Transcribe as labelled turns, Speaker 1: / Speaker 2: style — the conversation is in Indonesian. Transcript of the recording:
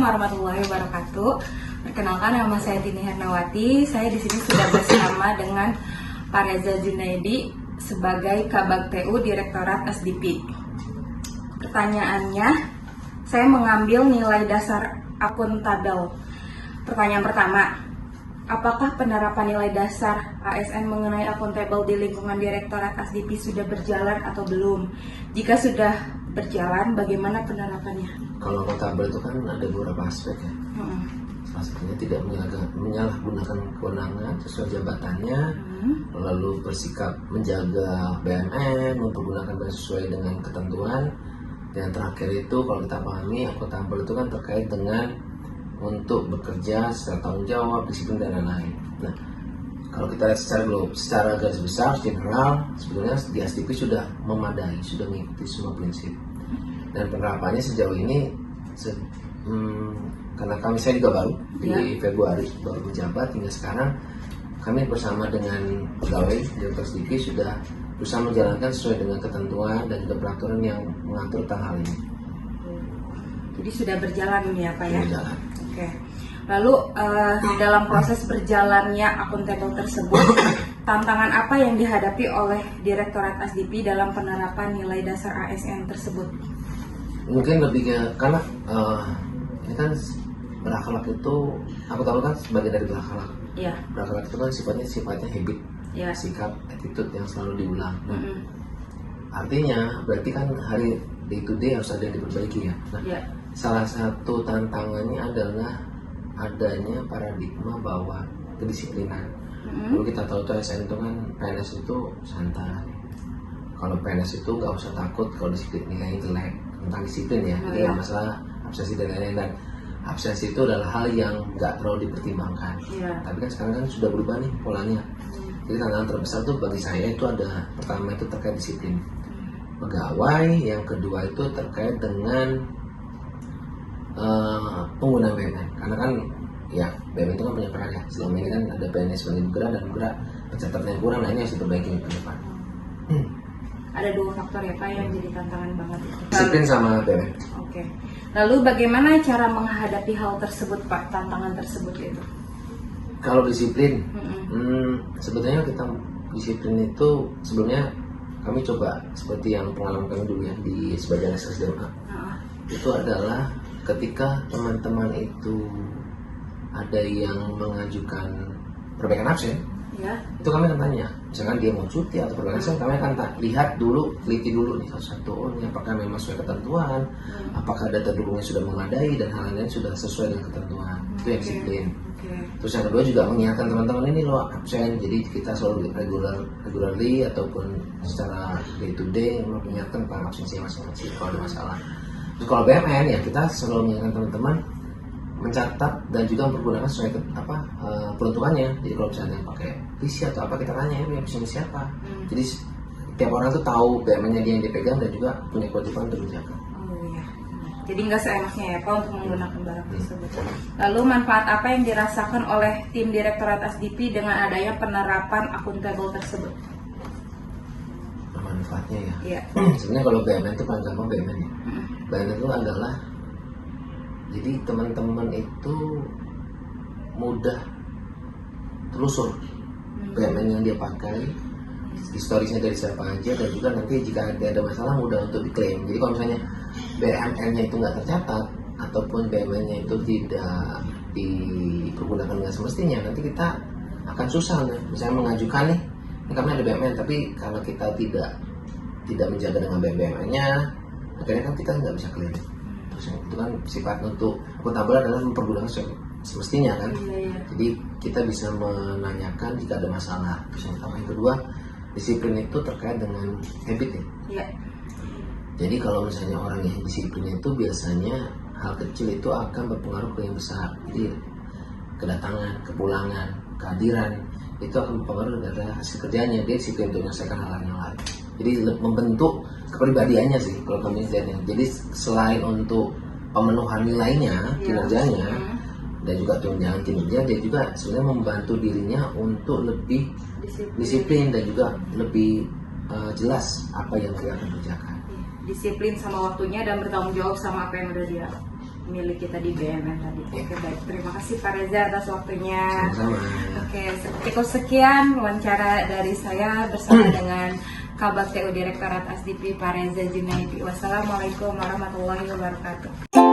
Speaker 1: warahmatullahi wabarakatuh. Perkenalkan, nama saya Tini Hernawati. Saya di sini sudah bersama dengan Pak Reza Junaidi sebagai Kabag TU Direktorat SDP. Pertanyaannya, saya mengambil nilai dasar akuntabel. Pertanyaan pertama, apakah penerapan nilai dasar ASN mengenai akuntabel di lingkungan Direktorat SDP sudah berjalan atau belum? Jika sudah berjalan, bagaimana penerapannya?
Speaker 2: Kalau akuntabel itu kan ada beberapa aspek ya. Salah satunya tidak menyalahgunakan kewenangan sesuai jabatannya, lalu bersikap menjaga BUMN, mempergunakan BUMN sesuai dengan ketentuan. Dan terakhir itu kalau kita pahami, akuntabel itu kan terkait dengan untuk bekerja secara tanggung jawab, disiplin dan lain-lain. Nah, kalau kita lihat secara garis besar, general, sebetulnya di SDP sudah memadai, sudah mengikuti semua prinsip. Dan penerapannya sejauh ini, karena saya juga baru di Februari baru menjabat hingga sekarang, kami bersama dengan pegawai Direktorat SDP sudah berusaha menjalankan sesuai dengan ketentuan dan juga peraturan yang mengatur tentang hal ini.
Speaker 1: Jadi sudah berjalan ya Pak ya?
Speaker 2: Berjalan.
Speaker 1: Oke. Lalu dalam proses berjalannya akuntabel tersebut, tantangan apa yang dihadapi oleh Direktorat SDP dalam penerapan nilai dasar ASN tersebut?
Speaker 2: Mungkin lebih ke karena ini kan berakhlak itu, akuntabel kan sebagian dari berakhlak.
Speaker 1: Iya.
Speaker 2: Berakhlak itu kan sifatnya habit,
Speaker 1: Ya.
Speaker 2: sikap, attitude yang selalu diulang. Nah, artinya berarti kan hari day to day harus ada yang diperbaiki ya. Nah, salah satu tantangannya adalah adanya paradigma bahwa kedisiplinan. Kalau kita tahu tuh ASN itu kan PNS itu santai. Kalau PNS itu nggak usah takut kalau disiplin nilai jelek tentang disiplin ya. Jadi ada masalah absensi dan lain-lain. Dan absensi itu adalah hal yang nggak terlalu dipertimbangkan. Tapi kan sekarang kan sudah berubah nih polanya. Jadi tantangan terbesar tuh bagi saya itu ada, pertama itu terkait disiplin pegawai, yang kedua itu terkait dengan penggunaan BUMN. Karena kan ya BUMN itu kan punya peran ya. Selama ini kan ada PNS sebagai bergerak dan bergerak pencatatannya kurang, nah ini harus diperbaiki ke depan.
Speaker 1: Ada dua faktor ya Pak yang jadi tantangan banget.
Speaker 2: Disiplin sama BUMN.
Speaker 1: Oke. Lalu bagaimana cara menghadapi hal tersebut Pak, tantangan tersebut itu?
Speaker 2: Kalau disiplin, sebetulnya kita disiplin itu sebelumnya kami coba seperti yang pengalaman kami dulu ya di sebagian SSDMA. Itu adalah ketika teman-teman itu ada yang mengajukan perbaikan absen, itu kami akan tanya, misalkan dia mau cuti atau perbaikan absen, kami akan lihat dulu, teliti dulu nih satu-satu, ini apakah memang sesuai ketentuan, apakah data dukungnya sudah memadai dan hal lain sudah sesuai dengan ketentuan. Itu yang disiplin. Terus yang kedua juga mengingatkan teman-teman ini loh absen, jadi kita selalu regularly ataupun secara day to day mengingatkan tentang absensi masing-masing kalau ada masalah. Terus kalau BUMN ya kita selalu mengingatkan teman-teman mencatat dan juga mempergunakan sesuai peruntukannya. Jadi kalau misalnya pakai PC atau apa, kita tanya ya absensi siapa. Jadi tiap orang tuh tahu BUMN-nya dia yang dipegang dan juga punya kewajiban untuk menjaga.
Speaker 1: Jadi nggak seenaknya ya Pak untuk menggunakan barang tersebut. Lalu manfaat apa yang dirasakan oleh tim Direktorat SDP dengan adanya penerapan akuntabel tersebut?
Speaker 2: Manfaatnya ya.
Speaker 1: Iya.
Speaker 2: Sebenarnya kalau BUMN itu paling gampang BUMN ya. BUMN itu adalah jadi teman-teman itu mudah telusur BUMN yang dia pakai, historisnya dari siapa aja, dan juga nanti jika ada masalah mudah untuk diklaim. Jadi kalau misalnya BUMN-nya itu nggak tercatat ataupun BUMN-nya itu tidak dipergunakan dengan semestinya, nanti kita akan susah nih. Misalnya mengajukan nih, ini kami ada BUMN, tapi kalau kita tidak menjaga dengan BUMN-nya, akhirnya kan kita nggak bisa klaim. Terus itu kan sifat untuk akuntabel adalah mempergunakan semestinya kan. Jadi kita bisa menanyakan jika ada masalah. Terus yang kedua, disiplin itu terkait dengan habit ya. Jadi kalau misalnya orang yang disiplin itu biasanya hal kecil itu akan berpengaruh ke yang besar. Jadi kedatangan, kepulangan, kehadiran itu akan berpengaruh dari hasil kerjanya. Dia disiplin untuk menyelesaikan hal yang lain. Jadi membentuk kepribadiannya sih kalau kami lihatnya. Jadi selain untuk pemenuhan nilainya, kinerjanya, dan juga tunjangan kinerja, dia juga sebenarnya membantu dirinya untuk lebih disiplin dan juga lebih jelas apa yang dia akan kerjakan.
Speaker 1: Disiplin sama waktunya dan bertanggung jawab sama apa yang udah dia milik kita di BUMN tadi. Oke, baik. Terima kasih Pak Reza atas waktunya.
Speaker 2: Sama-sama.
Speaker 1: Oke, cukup sekian wawancara dari saya bersama dengan Kabag TU Direktorat ASDIPI Pak Reza Junaidi. Wassalamualaikum warahmatullahi wabarakatuh.